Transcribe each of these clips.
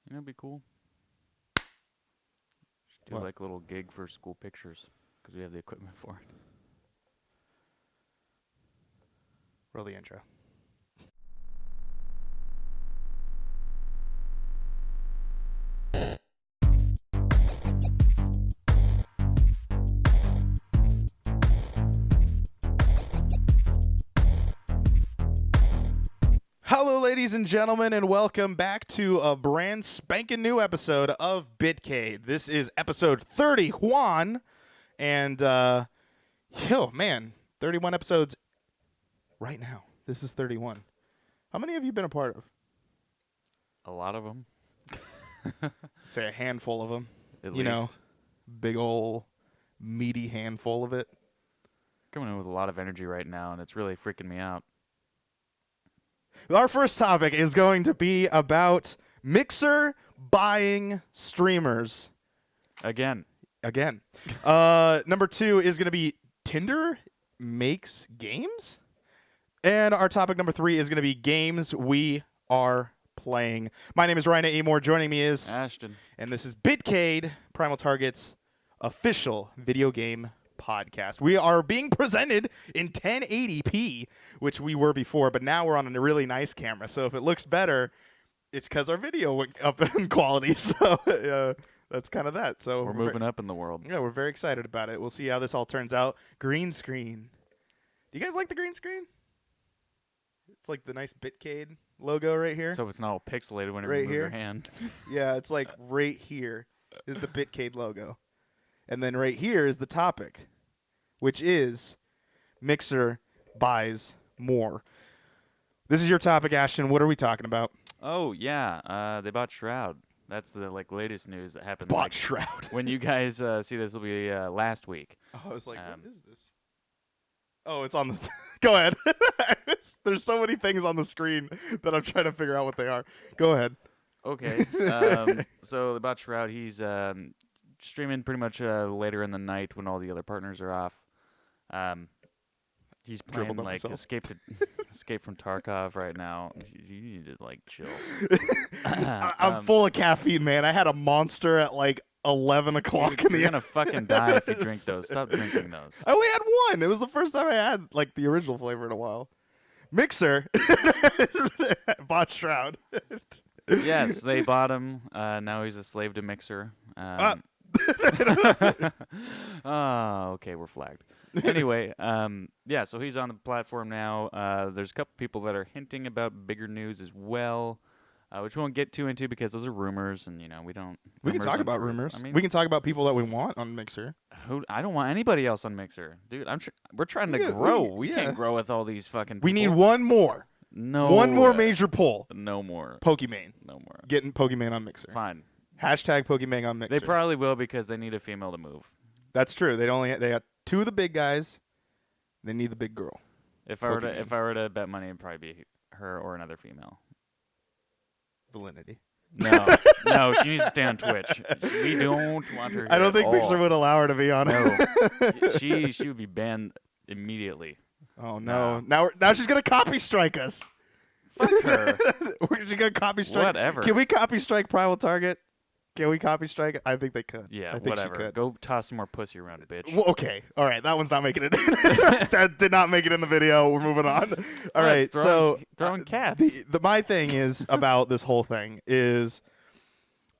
You know, it'd be cool. Should do What? like a little gig for school pictures because we have the equipment for it. Roll the intro. Hello, ladies and gentlemen, and welcome back to a brand spanking new episode of Bitcade. This is episode 31, and, man, 31 episodes right now. This is 31. How many have you been a part of? A lot of them. Say a handful of them. At You least. know, big ol' meaty handful of it. Coming in with a lot of energy right now, and it's really freaking me out. Our first topic is going to be about Mixer buying streamers. Again. Number 2 is going to be Tinder makes games. And our topic number 3 is going to be games we are playing. My name is Ryan Amore. Joining me is Ashton. And this is Bitcade, Primal Target's official video game podcast. We are being presented in 1080p, which we were before, but now we're on a really nice camera. So if it looks better, it's because our video went up in quality. So that's kind of that. So We're moving up in the world. Yeah, we're very excited about it. We'll see how this all turns out. Green screen. Do you guys like the green screen? It's like the nice Bitcade logo right here. So it's not all pixelated whenever Right you move here? your hand. Yeah, it's like right here is the Bitcade logo. And then right here is the topic, which is Mixer buys more. This is your topic, Ashton. What are we talking about? Oh, yeah. They bought Shroud. That's the latest news that happened. Bought Shroud. When you guys see this, will be last week. Oh, I was like, what is this? Oh, it's on the... Go ahead. There's so many things on the screen that I'm trying to figure out what they are. Go ahead. Okay. So they bought Shroud. He's streaming pretty much later in the night when all the other partners are off. He's playing Dribbled on like myself. Escape from Tarkov right now. You need to like chill. I'm full of caffeine, man. I had a monster at like 11 o'clock in the You're gonna fucking die if you drink those. Stop drinking those. I only had one. It was the first time I had like the original flavor in a while. Mixer bought Shroud. Yes, they bought him. Now he's a slave to Mixer. Oh, okay, we're flagged. Anyway, yeah, so he's on the platform now. There's a couple people that are hinting about bigger news as well, which we won't get too into because those are rumors, and we don't. We can talk aren't about truth. rumors. I mean, We can talk about people that we want on Mixer. I don't want anybody else on Mixer, dude. We're trying to Yeah, grow. we- We yeah. can't grow with all these fucking. We need people. one more. No. One more major pull. No more. Pokimane. No more. Getting Pokimane on Mixer. Fine. Hashtag Pokimane on Mixer. They probably will because they need a female to move. That's true. They got two of the big guys. They need the big girl. If I Pokimane. were to bet money, it'd probably be her or another female. Validity. No, no, she needs to stay on Twitch. We don't want her. I don't at think all. Mixer would allow her to be on it. No, she would be banned immediately. Oh no! Now she's gonna copy strike us. Fuck her. She's gonna copy strike. Whatever. Can we copy strike Primal Target? Can we copy strike? I think they could. Yeah, I think whatever. She could. Go toss some more pussy around, bitch. Well, okay. All right. That one's not making it. That did not make it in the video. We're moving on. All right. So throwing cats. my thing is about this whole thing is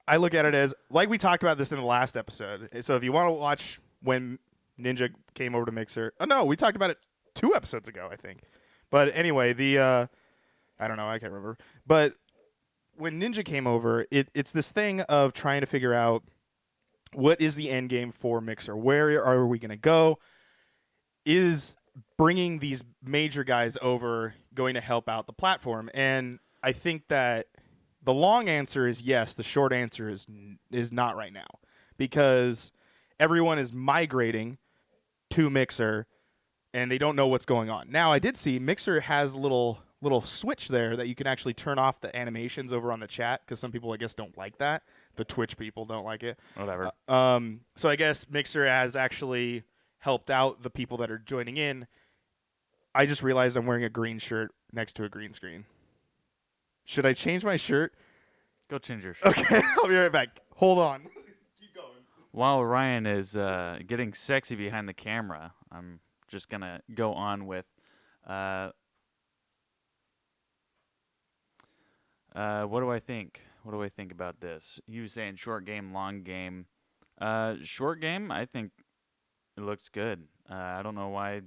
I look at it as like we talked about this in the last episode. So if you want to watch when Ninja came over to Mixer, no, we talked about it 2 episodes ago, I think. But anyway, I don't know, I can't remember. But when Ninja came over, it's this thing of trying to figure out what is the end game for Mixer? Where are we going to go? Is bringing these major guys over going to help out the platform? And I think that the long answer is yes. The short answer is not right now because everyone is migrating to Mixer and they don't know what's going on. Now, I did see Mixer has a little switch there that you can actually turn off the animations over on the chat because some people, I guess, don't like that. The Twitch people don't like it. Whatever. So I guess Mixer has actually helped out the people that are joining in. I just realized I'm wearing a green shirt next to a green screen. Should I change my shirt? Go change your shirt. Okay, I'll be right back. Hold on. Keep going. While Ryan is getting sexy behind the camera, I'm just gonna go on with uh, what do I think? What do I think about this? You saying short game, long game. Short game, I think it looks good. I don't know why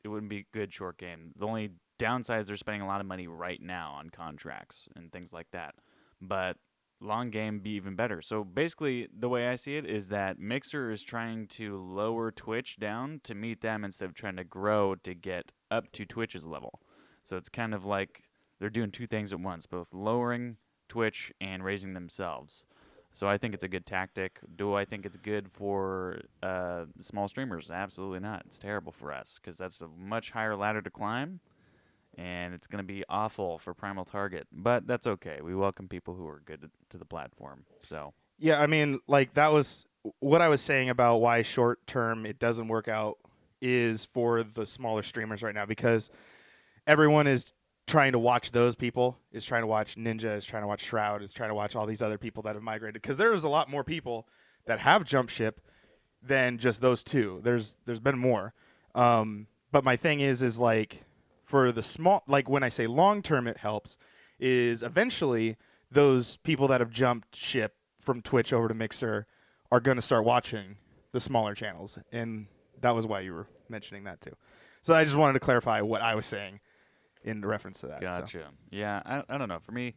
it wouldn't be good short game. The only downside is they're spending a lot of money right now on contracts and things like that. But long game be even better. So basically, the way I see it is that Mixer is trying to lower Twitch down to meet them instead of trying to grow to get up to Twitch's level. So it's kind of like they're doing two things at once, both lowering Twitch and raising themselves. So I think it's a good tactic. Do I think it's good for small streamers? Absolutely not. It's terrible for us because that's a much higher ladder to climb, and it's going to be awful for Primal Target. But that's okay. We welcome people who are good to the platform. So Yeah, I mean, like that was what I was saying about why short term it doesn't work out is for the smaller streamers right now because everyone is trying to watch those people, is trying to watch Ninja, is trying to watch Shroud, is trying to watch all these other people that have migrated because there's a lot more people that have jumped ship than just those two. There's been more. But my thing is like for the small, like when I say long term it helps is eventually those people that have jumped ship from Twitch over to Mixer are going to start watching the smaller channels. And that was why you were mentioning that too. So I just wanted to clarify what I was saying in reference to that. gotcha. So. Yeah, I don't know. For me,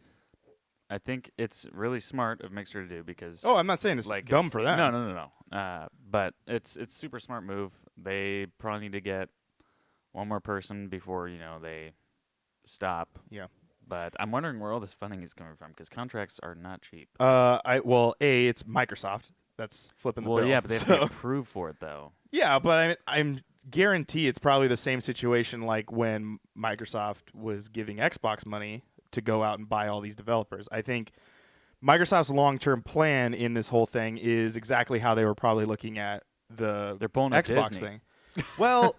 I think it's really smart of Mixer to do because Oh, I'm not saying it's like dumb for them. No. But it's super smart move. They probably need to get one more person before they stop. Yeah. But I'm wondering where all this funding is coming from because contracts are not cheap. It's Microsoft that's flipping the bill. Well, yeah, but they have to be approved for it though. Yeah, but I'm guarantee it's probably the same situation like when Microsoft was giving Xbox money to go out and buy all these developers. I think Microsoft's long-term plan in this whole thing is exactly how they were probably looking at the They're pulling a Xbox Disney. thing. Well,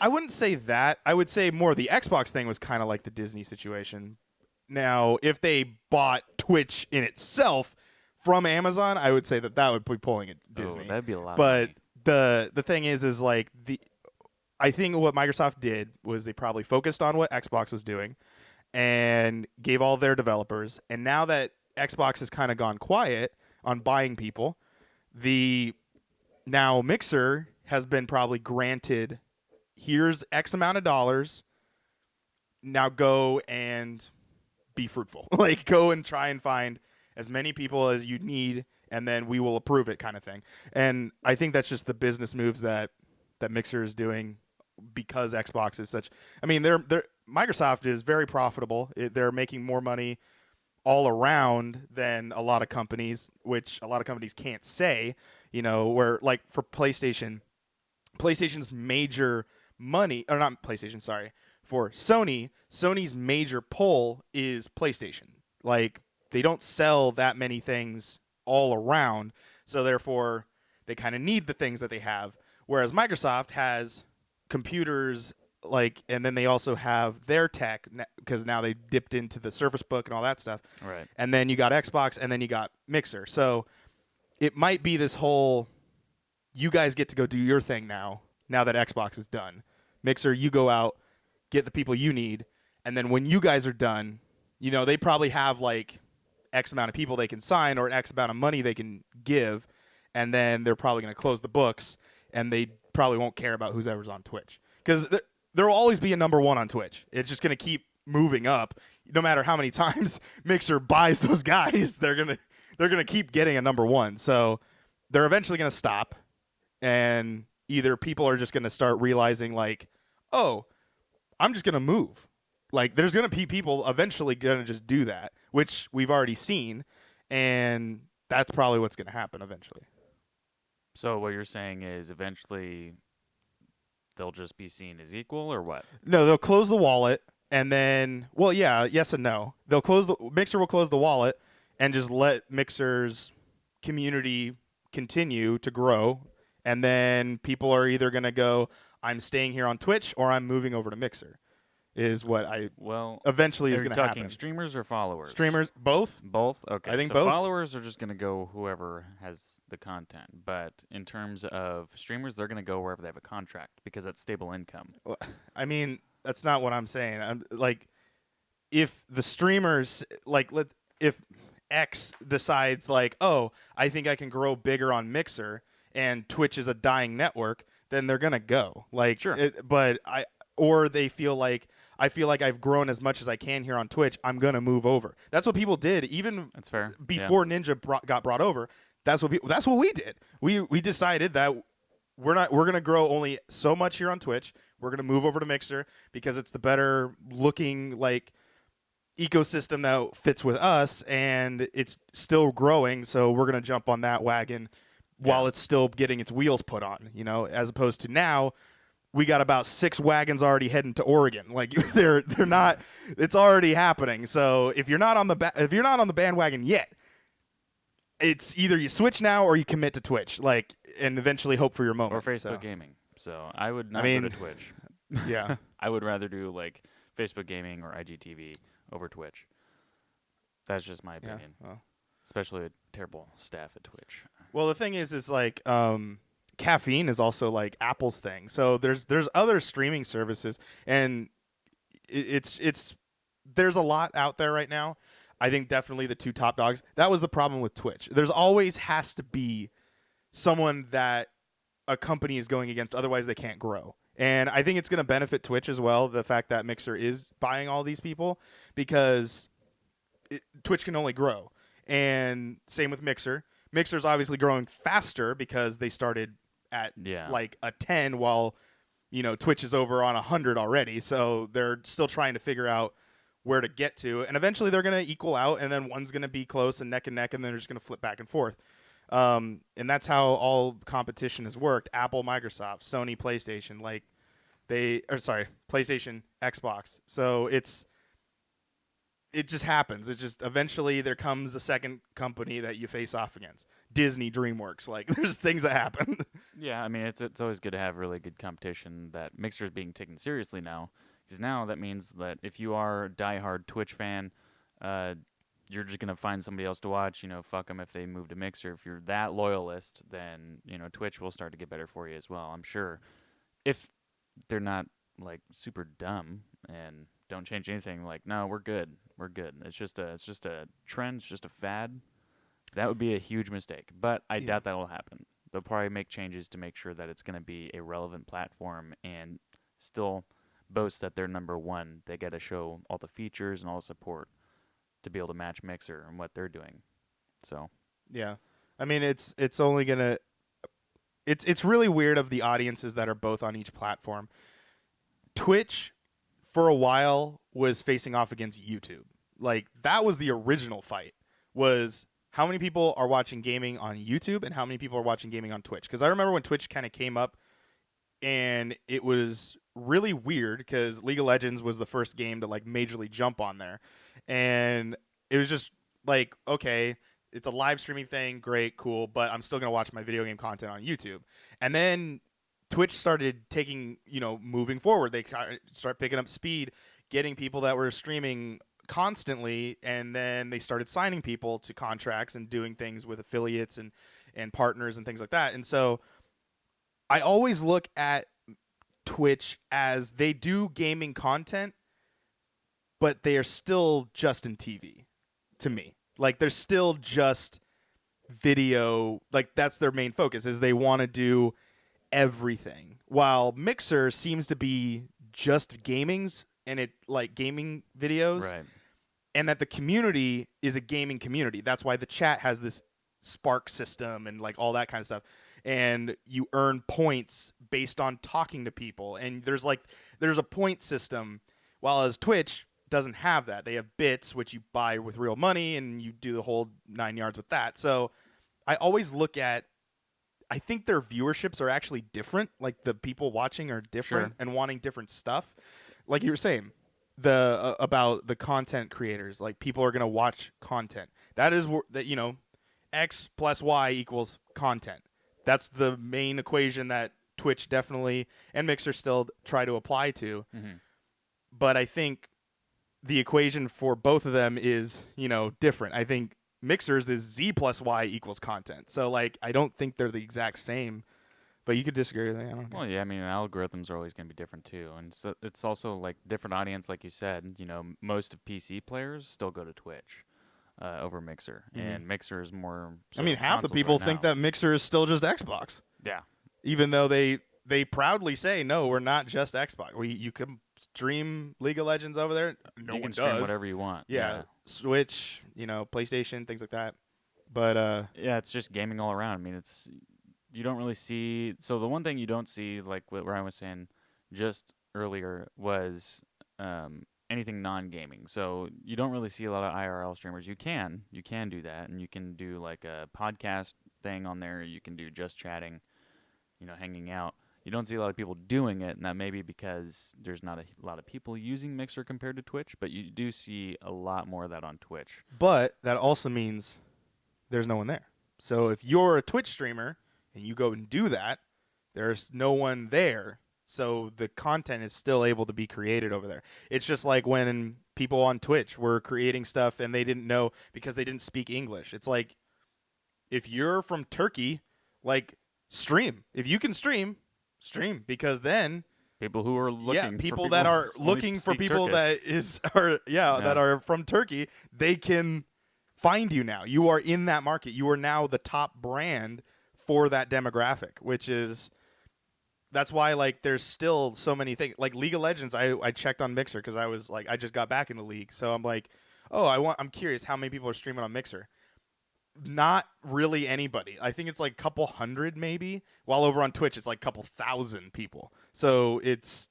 I wouldn't say that. I would say more the Xbox thing was kind of like the Disney situation. Now, if they bought Twitch in itself from Amazon, I would say that would be pulling at Disney. Oh, that'd be a lot. But of money. the thing is like I think what Microsoft did was they probably focused on what Xbox was doing and gave all their developers. And now that Xbox has kind of gone quiet on buying people, now Mixer has been probably granted, here's X amount of dollars. Now go and be fruitful. Like go and try and find as many people as you need, and then we will approve it, kind of thing. And I think that's just the business moves that Mixer is doing because Xbox is such. I mean, Microsoft is very profitable. They're making more money all around than a lot of companies, which a lot of companies can't say. Where like for PlayStation's major money, or not PlayStation, sorry, for Sony's major pull is PlayStation. Like they don't sell that many things all around, so therefore they kind of need the things that they have. Whereas Microsoft has computers, and then they also have their tech because now they dipped into the Surface Book and all that stuff. Right. And then you got Xbox, and then you got Mixer. So it might be this whole, you guys get to go do your thing now that Xbox is done. Mixer, you go out, get the people you need, and then when you guys are done, they probably have like X amount of people they can sign or an X amount of money they can give, and then they're probably going to close the books, and they probably won't care about who's ever's on Twitch. Because there will always be a number one on Twitch. It's just going to keep moving up. No matter how many times Mixer buys those guys, they're gonna keep getting a number one. So they're eventually going to stop, and either people are just going to start realizing like, oh, I'm just going to move. Like there's going to be people eventually going to just do that, which we've already seen, and that's probably what's going to happen eventually. So what you're saying is eventually they'll just be seen as equal, or what? No, they'll close the wallet, and then, well, yeah, yes and no. Mixer will close the wallet and just let Mixer's community continue to grow, and then people are either going to go, I'm staying here on Twitch, or I'm moving over to Mixer. is what I Well, eventually is are you going to talking happen. streamers or followers? Streamers, both. Both? Okay. I think so both. followers are just going to go whoever has the content. But in terms of streamers, they're going to go wherever they have a contract because that's stable income. Well, I mean, that's not what I'm saying. I'm like, if the streamers if X decides like, oh, I think I can grow bigger on Mixer and Twitch is a dying network, then they're gonna go. Like, Sure. or they feel like I feel like I've grown as much as I can here on Twitch. I'm gonna move over. That's what people did even That's fair. before Ninja got brought over. That's what we did. We decided that we're gonna grow only so much here on Twitch. We're gonna move over to Mixer because it's the better looking like ecosystem that fits with us, and it's still growing. So we're gonna jump on that wagon while it's still getting its wheels put on. As opposed to now, we got about 6 wagons already heading to Oregon. Like they're not. It's already happening. So if you're not on the bandwagon yet, it's either you switch now or you commit to Twitch. Like, and eventually hope for your moment. Or Facebook so. gaming. So I would not mean, go to Twitch. Yeah. I would rather do like Facebook gaming or IGTV over Twitch. That's just my opinion. Well. Especially with terrible staff at Twitch. Well, the thing is like caffeine is also like Apple's thing. So there's other streaming services, and it's there's a lot out there right now. I think definitely the 2 top dogs. That was the problem with Twitch. There's always has to be someone that a company is going against, otherwise they can't grow. And I think it's going to benefit Twitch as well, the fact that Mixer is buying all these people, because Twitch can only grow. And same with Mixer. Mixer's obviously growing faster because they started at like a 10 while Twitch is over on 100 already. So they're still trying to figure out where to get to, and eventually they're going to equal out, and then one's going to be close and neck, and then they're just going to flip back and forth. And that's how all competition has worked. Apple, Microsoft, Sony, PlayStation, PlayStation, Xbox. So it just happens. It just eventually there comes a second company that you face off against. Disney, DreamWorks, like there's things that happen. Yeah, I mean it's always good to have really good competition. That Mixer is being taken seriously now, because now that means that if you are a diehard Twitch fan, you're just gonna find somebody else to watch. Fuck them if they move to Mixer. If you're that loyalist, then Twitch will start to get better for you as well. I'm sure, if they're not like super dumb and don't change anything. Like, no, we're good. It's just a trend. It's just a fad. That would be a huge mistake. But I doubt that will happen. They'll probably make changes to make sure that it's going to be a relevant platform and still boast that they're number one. They got to show all the features and all the support to be able to match Mixer and what they're doing. So yeah, I mean it's only gonna. It's really weird of the audiences that are both on each platform. Twitch, for a while, was facing off against YouTube. Like, that was the original fight, was how many people are watching gaming on YouTube and how many people are watching gaming on Twitch. Because I remember when Twitch kind of came up, and it was really weird because League of Legends was the first game to, like, majorly jump on there. And it was just like, okay, it's a live streaming thing, great, cool, but I'm still going to watch my video game content on YouTube. And then Twitch started moving forward. They start picking up speed, getting people that were streaming constantly, and then they started signing people to contracts and doing things with affiliates and partners and things like that. And so I always look at Twitch as they do gaming content, but they are still just in TV to me. Like, they're still just video. Like, that's their main focus, is they want to do everything, while Mixer seems to be just gaming videos, right. And that the community is a gaming community. That's why the chat has this spark system and like all that kind of stuff, and you earn points based on talking to people, and there's a point system, while as Twitch doesn't have that. They have bits, which you buy with real money, and you do the whole 9 yards with that. So I always look at, I think their viewerships are actually different. Like, the people watching are different and wanting different stuff. Like you were saying, about the content creators. Like, people are going to watch content. That is that, X plus Y equals content. That's the main equation that Twitch definitely and Mixer still try to apply to. Mm-hmm. but I think the equation for both of them is, different. I think Mixers is Z plus Y equals content. So, like, I don't think they're the exact same, but you could disagree with me. I don't care. Well, yeah, I mean, algorithms are always going to be different too, and so it's also like different audience, like you said. Most of PC players still go to Twitch over Mixer, and Mixer is more. I mean, half the consoles people right think now. that Mixer is still just Xbox. Yeah, Even though they proudly say, no, we're not just Xbox. You can stream League of Legends over there. No you one can stream does. whatever you want. Yeah, Switch, PlayStation, things like that. But Yeah, it's just gaming all around. I mean, you don't really see. So the one thing you don't see, like what Ryan was saying just earlier, was anything non-gaming. So you don't really see a lot of IRL streamers. You can do that, and you can do like a podcast thing on there. You can do just chatting, hanging out. You don't see a lot of people doing it, and that may be because there's not a lot of people using Mixer compared to Twitch, but you do see a lot more of that on Twitch. but that also means there's no one there. So if you're a Twitch streamer and you go and do that, there's no one there. So the content is still able to be created over there. It's just like when people on Twitch were creating stuff and they didn't know because they didn't speak English. It's like if you're from Turkey, like stream. If you can stream because then People who are looking people for that people are who only looking for speak people Turkish. that are from Turkey, they can find you now. You are in that market. You are now the top brand for that demographic, that's why like there's still so many things. Like League of Legends, I checked on Mixer because I was like I just got back into League, so I'm like, I'm curious how many people are streaming on Mixer. Not really anybody. I think it's like a couple hundred maybe. While over on Twitch, it's like a couple thousand people. So it's,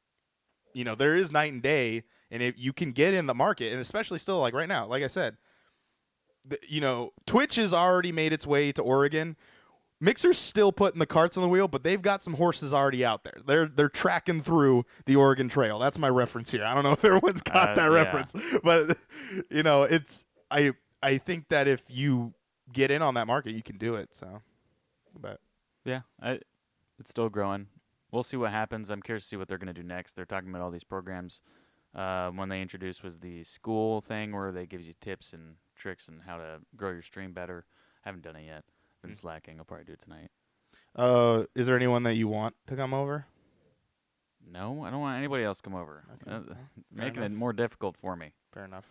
there is night and day, and if you can get in the market, and especially still like right now, like I said, Twitch has already made its way to Oregon. Mixer's still putting the carts on the wheel, but they've got some horses already out there. They're tracking through the Oregon Trail. That's my reference here. I don't know if everyone's got that reference, but I think that if you get in on that market, you can do it. So, but Yeah, it's still growing. We'll see what happens. I'm curious to see what they're going to do next. They're talking about all these programs. One they introduced was the school thing where they give you tips and tricks and how to grow your stream better. I haven't done it yet. Been slacking. I'll probably do it tonight. is there anyone that you want to come over? No, I don't want anybody else to come over. Okay. Making it more difficult for me. Fair enough.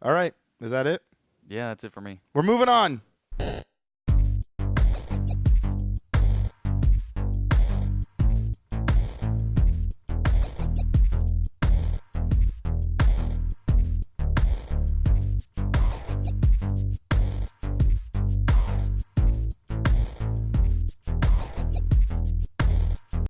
All right, is that it? Yeah, that's it for me. We're moving on.